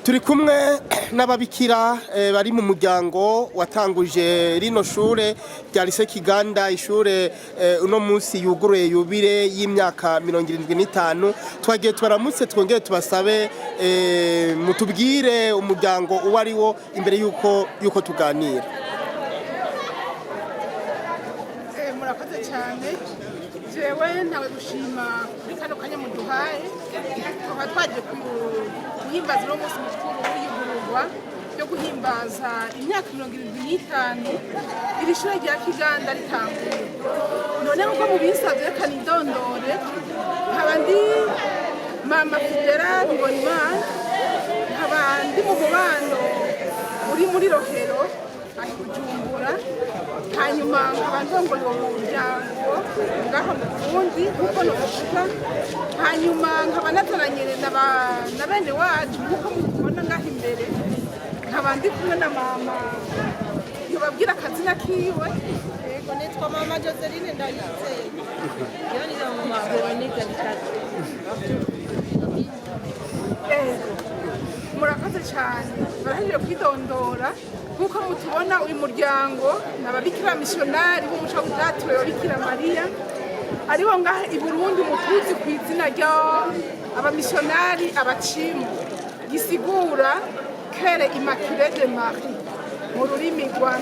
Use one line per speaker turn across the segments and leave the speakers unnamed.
turi kumwe n'ababikira bari mu muryango watanguje rino shure rya Lycée Kiganda, ishure uno munsi yuguruye yubire y'imyaka 75. Twagiye tubaramutse twongere tubasabe mutubwire umuryango uwo ari wo imbere yuko tuganira.
Murakoze cyane, jewe ntawe gushima kuri kano kanya muduhaye, tukaba twaje guhimbaza uno munsi mukuru w'iyugururwa yo guhimbaza imyaka 75 iri shure rya Kiganda ritanguye. None nkuko mubisavye reka nidondore, nkaba ndi Mama Fidera Mbonimana, nkaba ndi mu mubano uri muri Rohero aho Bujumbura, hanyuma nkaba ndongoye uwo muryango ngaho mu Burundi nkuko novuga, hanyuma nkaba nazananye na bene wacu nkuko mubibona ngaho imbere, nkaba ndi kumwe na mama yobabwira akazina kiwe.
Yego, nitwa Mama Joseline Ndayizeye. Iyo ni mama Veronica Bitatu.
Murakoze cyane, barahejeje kwidondora. Nkuko mutubona uyu muryango n'ababikira missionari b'umuco w'ubwaturiwe wa Bikira Mariya, aribo ngaha i Burundi mutuzi ku izina rya abamissionari abacimu, gisigura Kere Immaculée de Marie mu rurimi rwa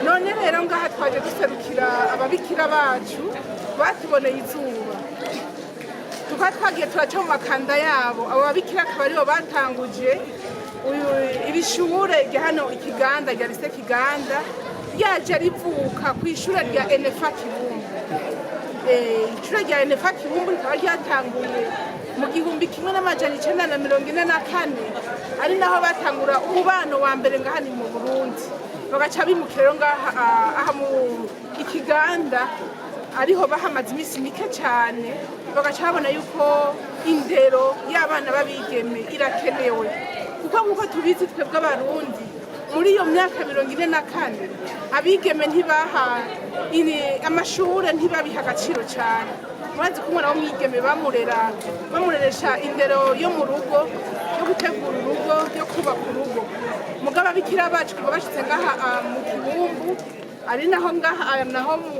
none rero ngaha twaje duserukira ababikira bacu batuboneye izuba, tukaba twagiye turaca mu makanda yabo. Abo babikira akaba aribo batanguje iri shure rya hano Ikiganda rya Lycée Kiganda, ryaje rivuka ku ishure rya NFA Kibumbu. Ishure rya NFA Kibumbu rikaba ryatanguye mu 1944, ari naho batangura umubano wa mbere ngaha ni mu Burundi, bagaca bimukira ngaha mu Ikiganda, ariho bahamaze imisi mike cyane, bagaca babona yuko indero y'abana babigeme irakenewe, kuko nkuko tubizi twebwe abarundi muri iyo myaka 44 abigeme ntibaha amashure ntibabiha agaciro cyane. Murazi ko umwana w'umwigeme bamureresha indero yo mu rugo, yo gutegura urugo, yo kubaka urugo. Mugabo ababikira bacu kuba bashitse ngaha mu Kibumbu, ari naho ngaha naho mu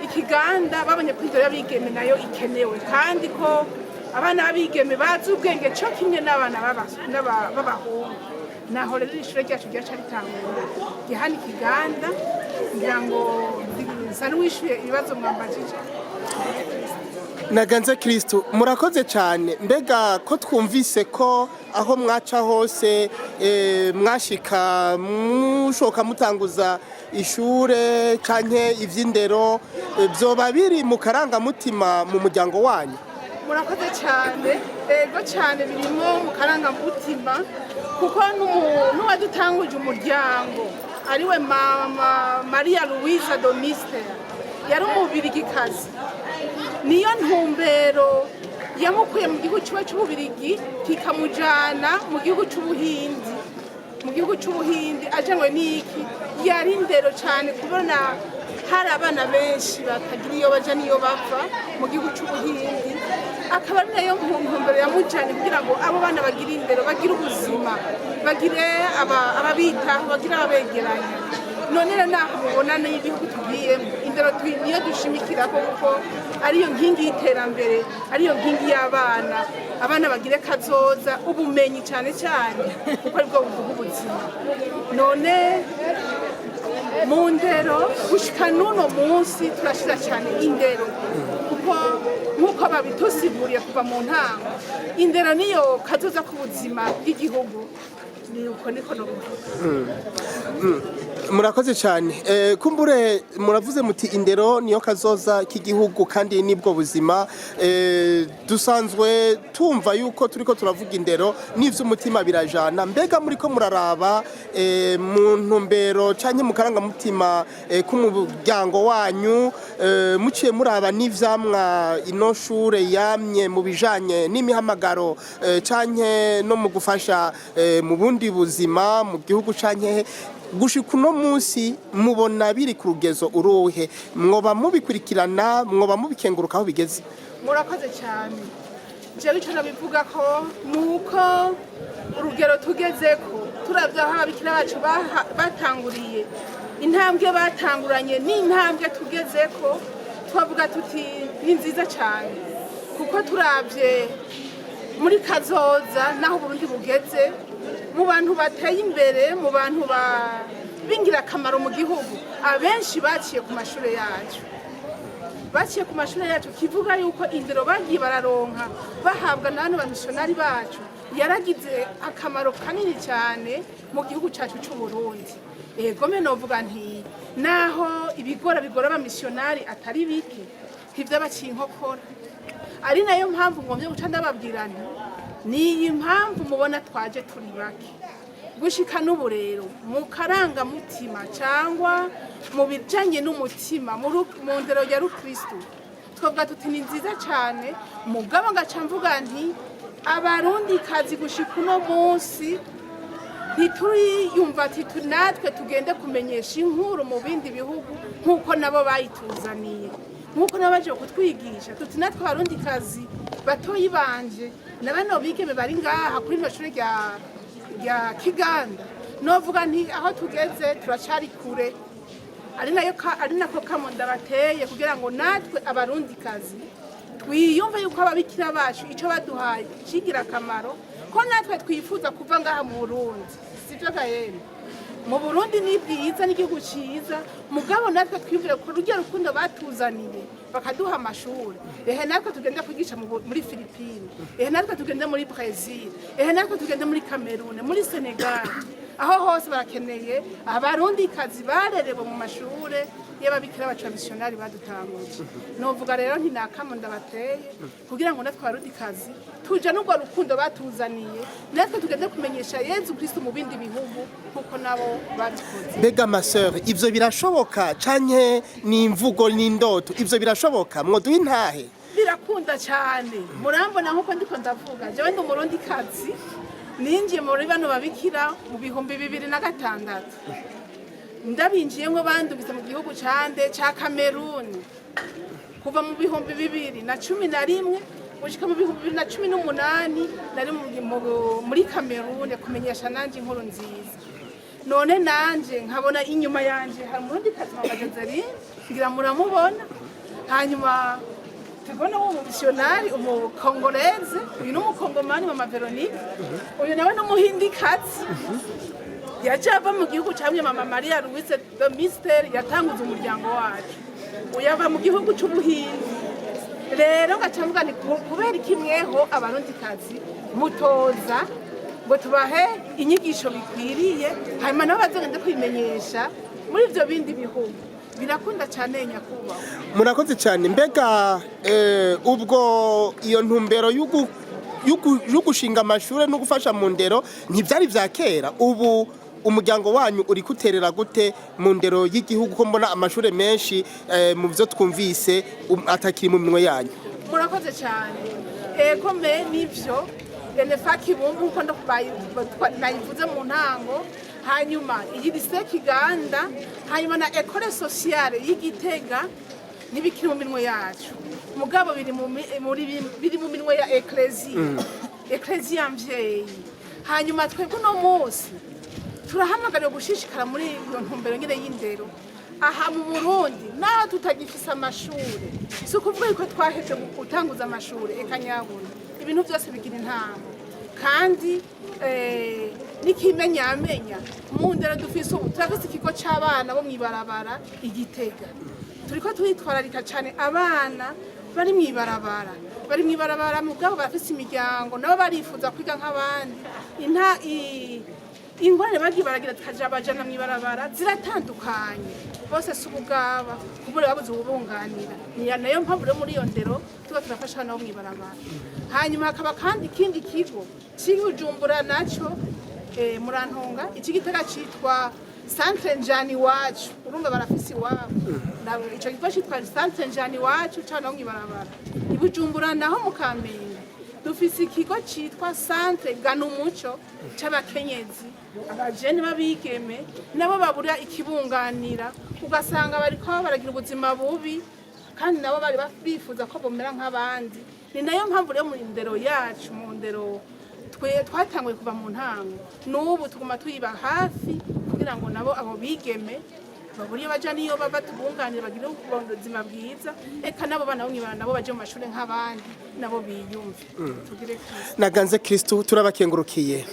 Ikiganda, babonye ko indero y'abigeme nayo ikenewe, kandi ko abana b'abigeme bazi ubwenge cyo kimwe n'abana b'abahungu. Naho rero ishure ryacu ryaca ritangura gihana Ikiganda, kugira ngo nsa n'uwishuye ibibazo mwambajije.
Naganze Kristo, murakoze cyane. Mbega ko twumvise ko aho mwaca hose mwashika mushoka mutanguza ishure canke ivy'indero, byoba biri mu karangamutima mu muryango wanyu?
Murakoze cyane, ego cyane birimo mu karangamutima, kuko n'uwadutanguje umuryango ariwe Mama Maria Louise Domiste yari umubirigikazi. Niyo ntumbero yamukuye mu gihugu cy'Ububirigi kikamujana mu gihugu cy'Ubuhindi. Mu gihugu cy'Ubuhindi ajanywe n'iki? Yari indero cyane, kubona hari abana benshi batagira iyo baja niyo bava mu gihugu cy'Ubuhindi, akaba ari nayo ntumbero yamujanye kugira ngo abo bana bagire indero, bagire ubuzima, bagire ababitaho, bagire ababegeranya. None rero naho mubona n'ibihugu tugiyemo, indero niyo dushimikirako, kuko ariyo nkingi y'iterambere, ariyo nkingi y'abana. Abana bagire kazoza, ubumenyi cyane cyane, kuko aribwo buduha ubuzima. None mu ndero gushika n'uno munsi turashira cyane indero, kuko nkuko babitusiguriye kuva mu ntango, indero niyo kazoza ku buzima bw'igihugu. Niko novuga.
Murakoze cyane. Kumbure muravuze muti indero niyo kazoza k'igihugu kandi nibwo buzima. Dusanzwe tumva yuko turiko turavuga indero n'ivy'umutima birajana. Mbega muriko muraraba mu ntumbero canke mu karangamutima k'umuryango wanyu, muciye muraba n'ivyamwa ino shure yamye mu bijanye n'imihamagaro canke no mu gufasha mu bundi buzima mu gihugu canke gushika uno munsi, mubona biri ku rugezo uruhe? Mwoba mubikurikirana, mwoba mubikenguruka aho bigeze?
Murakoze cyane. jewe ico nabivuga ko nuko urugero tugezeko turavye aho ababikira bacu batanguriye intambwe batanguranye n'intambwe tugezeko twavuga tuti ni nziza cyane kuko turavye muri kazoza naho Burundi bugeze mu bantu bateye imbere mu bantu bingira akamaro mu gihugu abenshi baciye ku mashure yacu kivuga yuko indero bagiye bararonka bahabwa n'abandi bamisiyonari bacu yaragize akamaro kanini cyane mu gihugu cyacu cy'u Burundi. Gome novuga nti naho bigora abamisiyonari atari bike ntivyabaciye inkokora, ari nayo mpamvu ngomvye guca ndababwira nti niyi mpamvu mubona twaje turi bake gushika n'ubu rero mu karangamutima cyangwa mu bijanye n'umutima mu ndero ya Rukristo twavuga tuti ni nziza cyane mugabo ngaca mvuga nti abarundi kazi gushika uno munsi ntituriyumva ati natwe tugende kumenyesha inkuru mu bindi bihugu nk'uko nabo bayituzaniye, nk'uko nabo baje kutwigisha tuti natwe abarundi kazi batoyi banje na bano bigeme bari ngaha kuri ino shure ya Kiganda novuga nti aho tugeze turacari kure, ari nako kamo ndabateye kugira ngo natwe abarundi kazi twiyumve yuko ababikira bacu ico baduhaye kigira akamaro ko natwe twifuza kuva ngaha mu Burundi, sivyo gahene mu Burundi ni bwiza n'igihugu ciza mugabo natwe twiyumvire ko rujya rukundo batuzaniye bakaduha amashuri natwe tugenda kwigisha muri Philippines natwe tugenda muri Brazil natwe tugenda muri Cameroon muri Senegal aho hose barakeneye abarundi kazi barerewe mu mashure y'ababikira bacu abamisiyonari badutanguje. Novuga rero nti nakamo ndabateye kugira ngo natwe abarundi kazi tuja n'urwo rukundo batuzaniye natwe tugende kumenyesha Yezu Kristo mu bindi bihugu kuko nabo babikoze.
Mbega ma sœur ivyo birashoboka canke ni imvugo n'indoto ivyo birashoboka mwoduha intahe?
Birakunda cyane murambona nkuko ndiko ndavuga jewe ndi umurundi kazi ninjiye muri bano babikira mu 2006 ndabinjiyemo bandubiza mu gihugu cande ca Cameroon kuva mu 2011 gushika mu 2018 nari muri Cameroon kumenyesha nanje inkuru nziza. None nanje nkabona inyuma yanje hari umurundi kazi wa Joseline ngira muramubona, hanyuma tubona uwo missionari umukongoleze uyu n'umukongomani mama Veronique uyu nawe n'umuhindi kazi yaje ava mu gihugu cyamwe mama Maria Louise de Mister yatanguze umuryango wacu uyava mu gihugu cy'ubuhindi. Rero ngacamuga ni kubera ikimweho abarundi kazi mutoza ngo tubahe inyigisho bikwiriye hanyuma nabo bazagenda kwimenyesha muri ivyo bindi bihugu. Birakunda cyane nyakuba.
Murakoze cyane. Mbega ubwo iyo ntumbero y'ugushinga amashure no gufasha mu ndero ntivyari vya kera, ubu umuryango wanyu uri kuterera gute mu ndero y'igihugu ko mbona amashure menshi mu byo twumvise atakiri mu minwe yanyu?
Murakoze cyane. Ego me nivyo Benefaki bumva uko nayivuze mu ntango, hanyuma iyi lycée Kiganda hanyuma na école sociale y'Igitega ntibikiri mu minwe yacu mugabo biri mu minwe ya Ecclesia mvyeyi. Hanyuma twebwe no munsi turahamagariwe gushishikara muri iyo ntumbero nyine y'indero aha mu Burundi naho tutagifise amashure, si ukuvuga yuko twaheze gutanguza amashure ekanyabona ibintu byose bigira intango kandi n'ikimenyamenya mu ndero dufise ubu turafise ikigo c'abana bo mwibarabara Igitega turiko twitwararika cyane abana bari mwibarabara mugabo barafise imiryango nabo barifuza kwiga nk'abandi ingorane bagiye baragira tukajabajana mwibarabara ziratandukanye bose subugaba kubure babuze ubunganira nayo mpamvu rero muri iyo ndero tuba turafasha nabo mwibarabara. Hanyuma hakaba kandi ikindi kigo cy'Ubujumbura naco murantunga iki Gitega citwa Centre Njani wacu urumva barafisi wabo nabo ico kigo citwa Centre Njani wacu cyane mwibarabara. Ibujumbura naho mu Kamenge dufise ikigo citwa Centre Ganumuco c'abakenyezi abajene babigeme nabo babura ikibunganira ugasanga bariko baragira ubuzima bubi kandi nabo bari bifuza ko bomera nk'abandi ni nayo mpamvu rero mu ndero yacu mu ndero twatanguye kuva mu ntango n'ubu tuguma tuyiba hafi kugira ngo nabo abo bigeme baburi baja niyo bava tubunganire bagire ubuzima bwiza eka nabo bana nabo baje mu mashuri nk'abandi nabo biyumve tugire Kristo
naganze Kristo turabakengurukiye